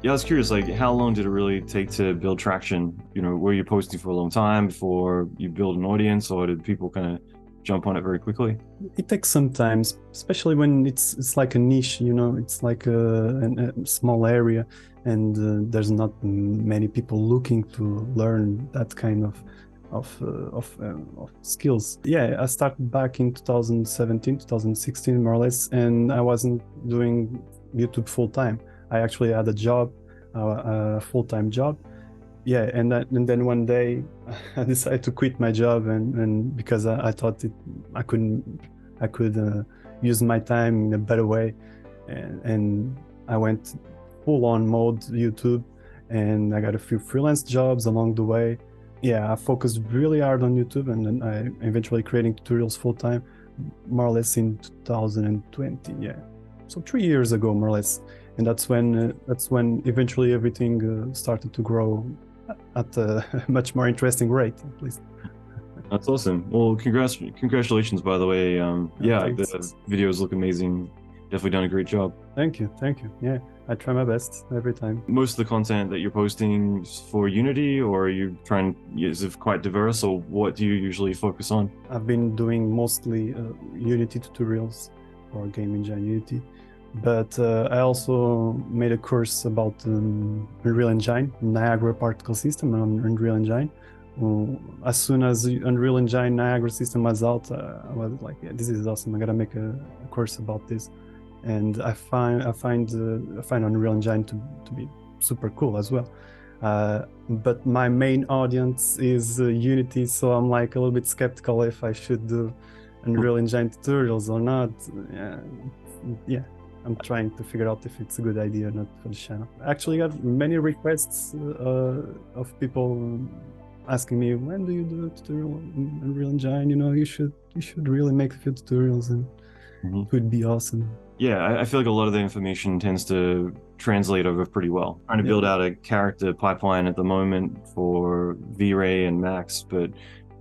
Yeah, I was curious, like, how long did it really take to build traction? Were you posting for a long time before you build an audience, or did people kind of jump on it very quickly? It takes some time, especially when it's like a niche, it's like a small area, and there's not many people looking to learn that kind of skills. Yeah, I started back in 2017, 2016, more or less, and I wasn't doing YouTube full time. I actually had a job, a full-time job. Yeah, and then one day I decided to quit my job, and because I thought I couldn't I could use my time in a better way, and I went full on mode YouTube, and I got a few freelance jobs along the way. Yeah, I focused really hard on YouTube, and then I eventually creating tutorials full time, more or less in 2020. Yeah, so 3 years ago, more or less, and that's when eventually everything started to grow at a much more interesting rate, at least. That's awesome. Well, congratulations, by the way. Yeah, Thanks. the videos look amazing. Definitely done a great job. Thank you. Thank you. Yeah, I try my best every time. Most of the content that you're posting is for Unity, or are you trying, is it quite diverse, or what do you usually focus on? I've been doing mostly Unity tutorials for game engine Unity, but I also made a course about Unreal Engine, Niagara particle system on Unreal Engine. As soon as Unreal Engine Niagara system was out, I was like, yeah, this is awesome. I gotta make a course about this, and I find Unreal Engine to be super cool as well. But my main audience is Unity, so I'm like a little bit skeptical if I should do Unreal Engine tutorials or not. Yeah, yeah, I'm trying to figure out if it's a good idea or not for the channel. I actually got many requests of people asking me, when do you do a tutorial in Unreal Engine? You should really make a few tutorials, and Mhm. it would be awesome. Yeah, I feel like a lot of the information tends to translate over pretty well. Trying to Yeah. build out a character pipeline at the moment for V-Ray and Max, but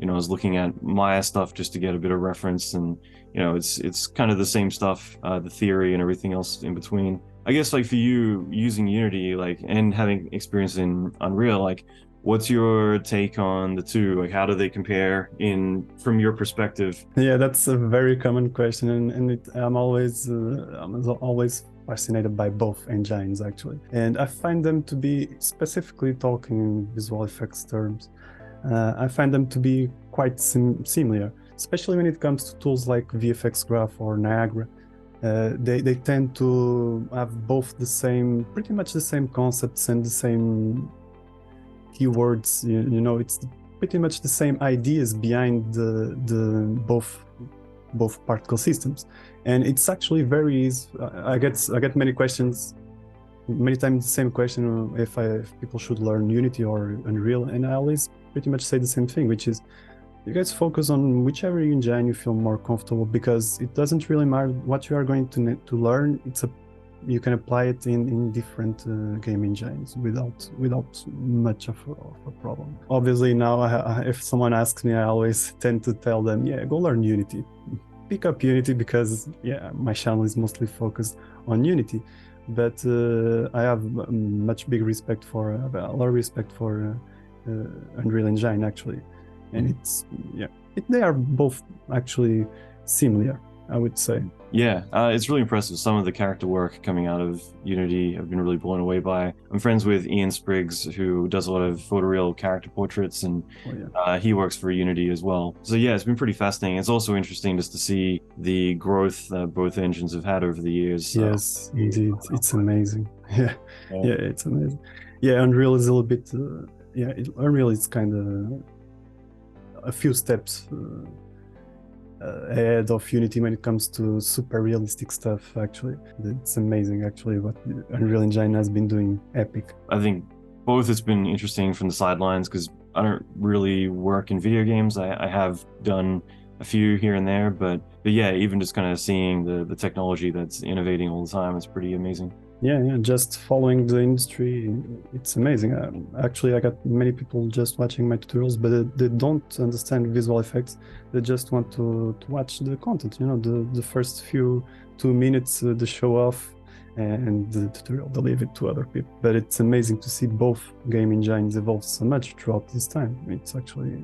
I was looking at Maya stuff just to get a bit of reference, and it's kind of the same stuff, the theory and everything else in between. I guess like for you using Unity, like, and having experience in Unreal, like, what's your take on the two? Like, how do they compare in from your perspective? Yeah, that's a very common question, and I'm always fascinated by both engines actually, and I find them to be, specifically talking in visual effects terms, I find them to be quite similar, especially when it comes to tools like VFX Graph or Niagara. They tend to have both pretty much the same concepts and the same keywords. It's pretty much the same ideas behind the both particle systems, and it's actually very easy. I get many questions, many times the same question, if people should learn Unity or Unreal, and I always pretty much say the same thing, which is you guys focus on whichever engine you feel more comfortable, because it doesn't really matter what you are going to learn. You can apply it in different game engines without much of a problem. Obviously, now if someone asks me, I always tend to tell them, yeah, go learn Unity, pick up Unity, because yeah, my channel is mostly focused on Unity. But I have much big respect for a lot of respect for Unreal Engine actually, and they are both actually similar, I would say. Yeah, it's really impressive. Some of the character work coming out of Unity I've been really blown away by. I'm friends with Ian Spriggs, who does a lot of photoreal character portraits, and Oh yeah. he works for Unity as well. So yeah, it's been pretty fascinating. It's also interesting just to see the growth that both engines have had over the years. Yes, indeed, it's amazing. Yeah, Yeah. yeah, it's amazing. Yeah, Unreal is a little bit. Unreal is kind of a few steps ahead of Unity when it comes to super realistic stuff. Actually, it's amazing. Actually, what Unreal Engine has been doing, epic. I think both has been interesting from the sidelines because I don't really work in video games. I have done a few here and there, but yeah, even just kind of seeing the technology that's innovating all the time, it's pretty amazing. Yeah, just following the industry, it's amazing. Actually, I got many people just watching my tutorials, but they don't understand visual effects. They just want to watch the content, the first few 2 minutes, the show off, and the tutorial deliver it to other people. But it's amazing to see both game engines evolve so much throughout this time. It's actually